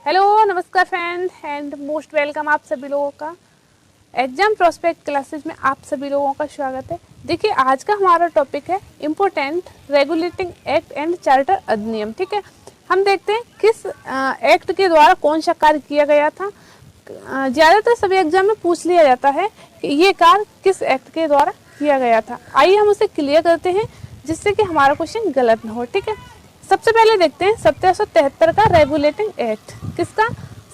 Hello नमस्कार friend and most welcome आप सभी लोगों का एग्जाम प्रोस्पेक्ट क्लासेस में आप सभी लोगों का स्वागत है। देखिए आज का हमारा टॉपिक है important regulating act and charter अधिनियम। ठीक है, हम देखते हैं किस एक्ट के द्वारा कौन सा कार्य किया गया था। ज़्यादातर सभी एग्जाम में पूछ लिया जाता है कि ये कार्य किस एक्ट के द्वारा किया गया था। आइए हम उसे क्लियर करते हैं जिससे कि हमारा क्वेश्चन गलत ना हो। ठीक है, सबसे पहले देखते हैं 1773 का रेगुलेटिंग एक्ट। किसका?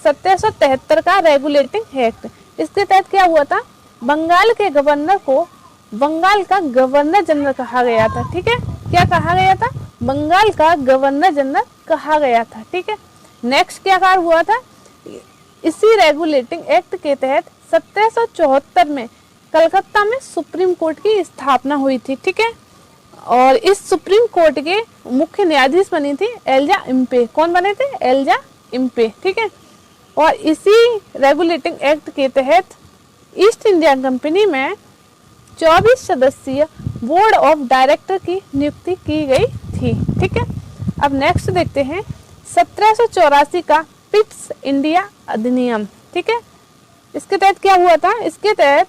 1773 का रेगुलेटिंग एक्ट। इसके तहत क्या हुआ था? बंगाल के गवर्नर को बंगाल का गवर्नर जनरल कहा गया था। ठीक है, क्या कहा गया था? बंगाल का गवर्नर जनरल कहा गया था। ठीक है, नेक्स्ट क्या कार्य हुआ था? इसी रेगुलेटिंग एक्ट के तहत 1774 में कलकत्ता में सुप्रीम कोर्ट की स्थापना हुई थी। ठीक है, और इस सुप्रीम कोर्ट के मुख्य न्यायाधीश बनी थी एल्जा इम्पे। कौन बने थे? एल्जा इम्पे। ठीक है, और इसी रेगुलेटिंग एक्ट के तहत ईस्ट इंडिया कंपनी में 24 सदस्यीय बोर्ड ऑफ डायरेक्टर की नियुक्ति की गई थी। ठीक है, अब नेक्स्ट देखते हैं 1784 का पिट्स इंडिया अधिनियम। ठीक है, इसके तहत क्या हुआ था? इसके तहत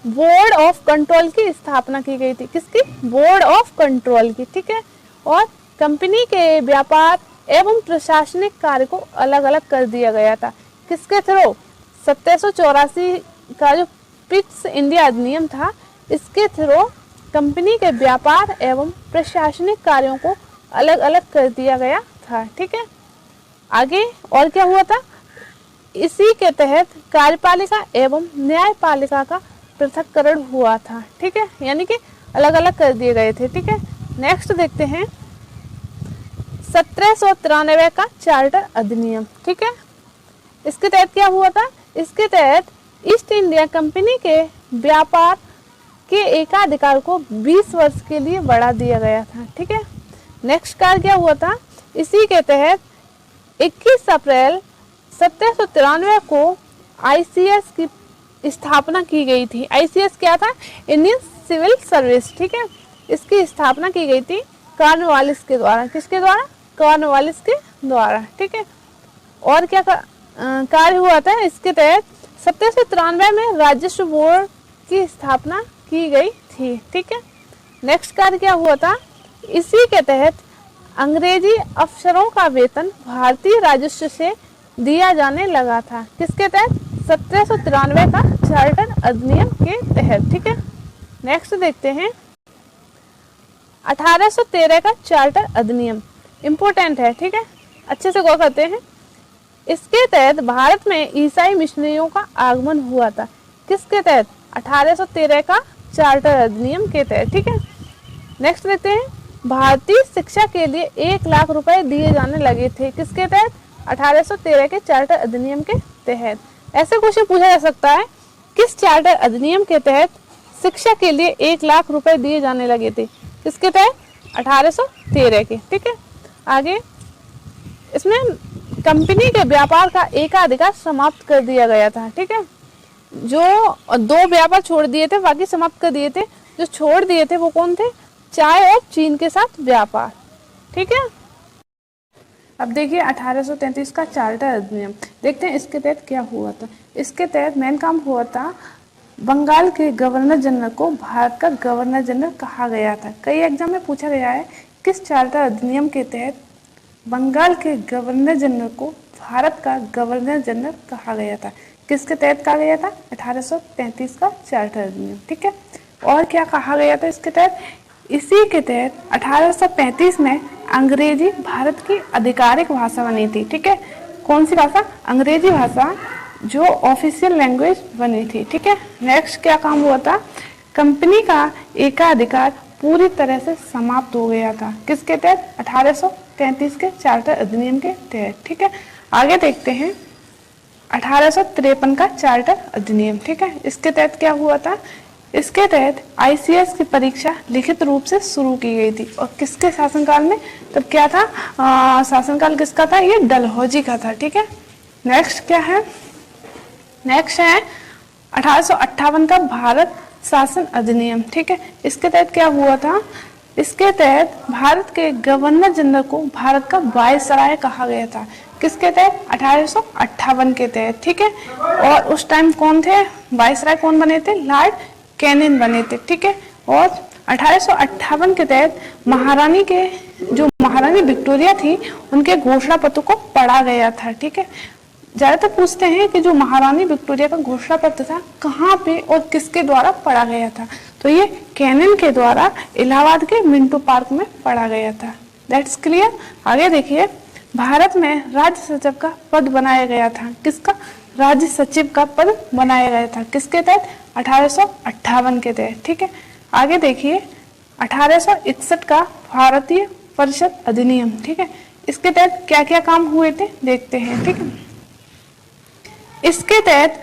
बोर्ड ऑफ कंट्रोल की स्थापना की गई थी। किसकी? बोर्ड ऑफ कंट्रोल की। ठीक है, और कंपनी के व्यापार एवं प्रशासनिक कार्य को अलग अलग कर दिया गया था। किसके थ्रू? 1784 का जो पिट्स इंडिया अधिनियम था, इसके थ्रू कंपनी के व्यापार एवं प्रशासनिक कार्यों को अलग अलग कर दिया गया था। ठीक है, आगे और क्या हुआ था? इसी के तहत कार्यपालिका एवं न्यायपालिका का पृथक्करण हुआ था। ठीक है, यानी कि अलग अलग कर दिए गए थे। ठीक है, नेक्स्ट देखते हैं 1793 का चार्टर अधिनियम। ठीक है, इसके तहत क्या हुआ था? इसके तहत ईस्ट इंडिया कंपनी के व्यापार के एकाधिकार को 20 वर्ष के लिए बढ़ा दिया गया था। ठीक है, नेक्स्ट कार्य क्या हुआ था? इसी के तहत 21 अप्रैल 1793 को आईसीएस की स्थापना की गई थी। आईसीएस क्या था? Indian civil service. ठीक है, इसकी स्थापना की गई थी कॉर्नवालिस के द्वारा। किसके द्वारा? कॉर्नवालिस के द्वारा। ठीक है, और क्या कार्य हुआ था? इसके तहत 1793 में राजस्व बोर्ड की स्थापना की गई थी। ठीक है, नेक्स्ट कार्य क्या हुआ था? इसी के तहत अंग्रेजी अफसरों का वेतन भारतीय राजस्व से दिया जाने लगा था। किसके तहत? 1793 का चार्टर अधिनियम के तहत। ठीक है, नेक्स्ट देखते हैं 1813 का चार्टर अधिनियम। इम्पोर्टेंट है। ठीक है, अच्छे से गौर करते हैं। इसके तहत भारत में ईसाई मिशनरियों का आगमन हुआ था। किसके तहत? 1813 का चार्टर अधिनियम के तहत। ठीक है, नेक्स्ट देखते हैं भारतीय शिक्षा के लिए 1 लाख रुपए दिए जाने लगे थे। किसके तहत? 1813 के चार्टर अधिनियम के तहत। ऐसे क्वेश्चन पूछा जा सकता है, किस चार्टर अधिनियम के तहत शिक्षा के लिए 1 लाख रुपए दिए जाने लगे थे? किसके तहत? 1813 के। ठीक है, आगे इसमें कंपनी के व्यापार का एकाधिकार समाप्त कर दिया गया था। ठीक है, जो 2 व्यापार छोड़ दिए थे, बाकी समाप्त कर दिए थे। जो छोड़ दिए थे वो कौन थे? चाय और चीन के साथ व्यापार। ठीक है, अब देखिए 1833 का चार्टर अधिनियम। देखते हैं इसके तहत क्या हुआ था। इसके तहत मेन काम हुआ था, बंगाल के गवर्नर जनरल को भारत का गवर्नर जनरल कहा गया था। कई एग्जाम में पूछा गया है, किस चार्टर अधिनियम के तहत बंगाल के गवर्नर जनरल को भारत का गवर्नर जनरल कहा गया था? किसके तहत कहा गया था? 1833 का चार्टर अधिनियम। ठीक है, और क्या कहा गया था इसके तहत? इसी के तहत 1835 में अंग्रेजी भारत की आधिकारिक भाषा बनी थी। ठीक है, कौन सी भाषा? अंग्रेजी भाषा जो ऑफिशियल लैंग्वेज बनी थी। ठीक है, नेक्स्ट क्या काम हुआ था? कंपनी का एकाधिकार पूरी तरह से समाप्त हो गया था। किसके तहत? 1833 के चार्टर अधिनियम के तहत। ठीक है, आगे देखते हैं 1853 का चार्टर अधिनियम। ठीक है, इसके तहत क्या हुआ था? इसके तहत आईसीएस की परीक्षा लिखित रूप से शुरू की गई थी। और किसके शासनकाल में? तब क्या था? शासनकाल किसका था? ये डलहौजी का था। ठीक है, नेक्स्ट क्या है? नेक्स्ट है 1858 का भारत शासन अधिनियम। ठीक है, इसके तहत क्या हुआ था? इसके तहत भारत के गवर्नर जनरल को भारत का वायसराय कहा गया था। किसके तहत? 1858 के तहत, ठीक है। और उस टाइम कौन थे वायसराय, कौन बने थे? लॉर्ड कैनिंग बने थे, ठीक है। और 1858 के तहत महारानी विक्टोरिया थी, उनके घोषणा पत्र को पढ़ा गया था, ठीक है। ज्यादातर पूछते हैं कि जो महारानी विक्टोरिया का घोषणा पत्र था कहाँ पे और किसके द्वारा पढ़ा गया था, तो ये कैनिंग के द्वारा इलाहाबाद के मिंटो पार्क में पढ़ा गया था। That's clear. आगे देखिए, भारत में राज्य सचिव का पद बनाया गया था। किसका? राज्य सचिव का पद बनाया गया था। किसके तहत? 1858 के तहत, ठीक है। आगे देखिए, 1861 का भारतीय परिषद अधिनियम, ठीक है। इसके तहत क्या क्या काम हुए थे देखते हैं, ठीक है। इसके तहत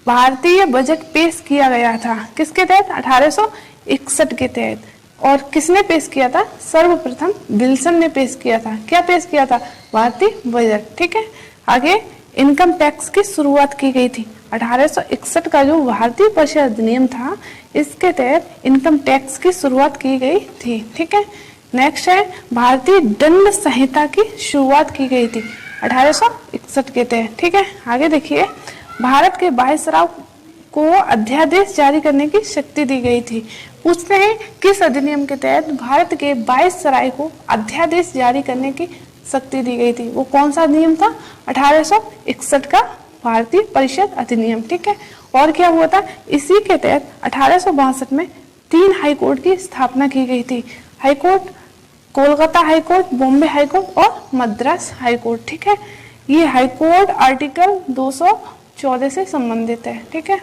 भारतीय बजट पेश किया गया था। किसके तहत? 1861 के तहत। और किसने पेश किया था? सर्वप्रथम विल्सन ने पेश किया था। क्या पेश किया था? भारतीय बजट, ठीक है। आगे इनकम टैक्स की शुरुआत की गई थी। 1861 का जो भारतीय परिषद अधिनियम था, इसके तहत इनकम टैक्स की शुरुआत की गई थी, ठीक है। नेक्स्ट है, भारतीय दंड संहिता की शुरुआत की गई थी 1861 के तहत, ठीक है। आगे देखिए, भारत के वायसराय को अध्यादेश जारी करने की शक्ति दी गई थी। पूछते हैं किस अधिनियम के तहत भारत के वायसराय को अध्यादेश जारी करने की शक्ति दी गई थी? वो कौन सा अधिनियम था? 1861 का भारतीय परिषद अधिनियम, ठीक है। और क्या हुआ था? इसी के तहत 1862 में 3 हाई कोर्ट की स्थापना की गई थी। High court, Kolkata high court, Bombay high court और मद्रास हाई कोर्ट, ठीक है। ये हाई कोर्ट आर्टिकल 214 से संबंधित है, ठीक है।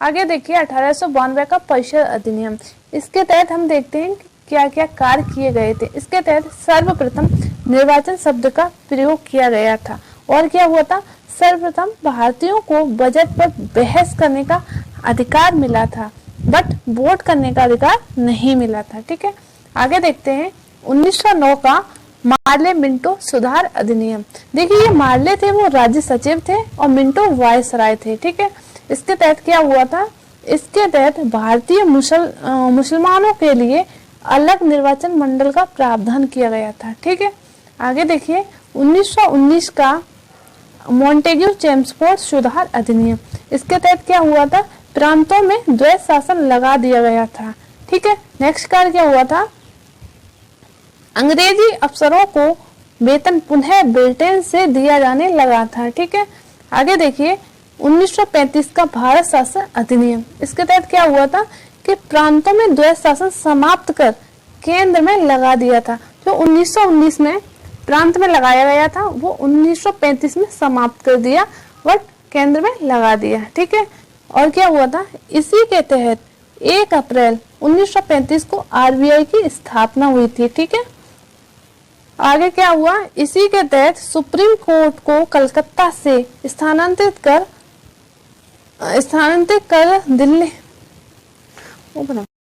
आगे देखिए, 1892 का परिषद अधिनियम। इसके तहत हम देखते हैं क्या क्या कार्य किए गए थे। इसके तहत सर्वप्रथम निर्वाचन शब्द का प्रयोग किया गया था। और क्या हुआ था? सर्वप्रथम भारतीयों को बजट पर बहस करने का अधिकार मिला था, बट वोट करने का अधिकार नहीं मिला था, ठीक है। आगे देखते हैं 1909 का मार्ले मिंटो सुधार अधिनियम। देखिए, ये मार्ले थे वो राज्य सचिव थे और मिंटो वायसराय थे, ठीक है। इसके तहत क्या हुआ था? इसके तहत भारतीय मुसलमानों के लिए अलग निर्वाचन मंडल का प्रावधान किया गया था, ठीक है। आगे देखिए, 1919 का मॉन्टेग्यू चेम्सफोर्ड सुधार अधिनियम। इसके तहत क्या हुआ था? प्रांतों में द्वैत शासन लगा दिया गया था, ठीक है। नेक्स्ट कार्य क्या हुआ था? अंग्रेजी अफसरों को वेतन पुनः ब्रिटेन से दिया जाने लगा था, ठीक है। आगे देखिए, 1935 का भारत शासन अधिनियम। इसके तहत क्या हुआ था कि प्रांतों में द्वैत शासन समाप्त कर केंद्र में लगा दिया था। जो 1919 में प्रांत में लगाया गया था, वो 1935 में समाप्त कर दिया, बट केंद्र में लगा दिया, ठीक है। और क्या हुआ था? इसी के तहत 1 अप्रैल 1935 को आरबीआई की स्थापना हुई थी, ठीक है। आगे क्या हुआ? इसी के तहत सुप्रीम कोर्ट को कलकत्ता से स्थानांतरित कर दिल्ली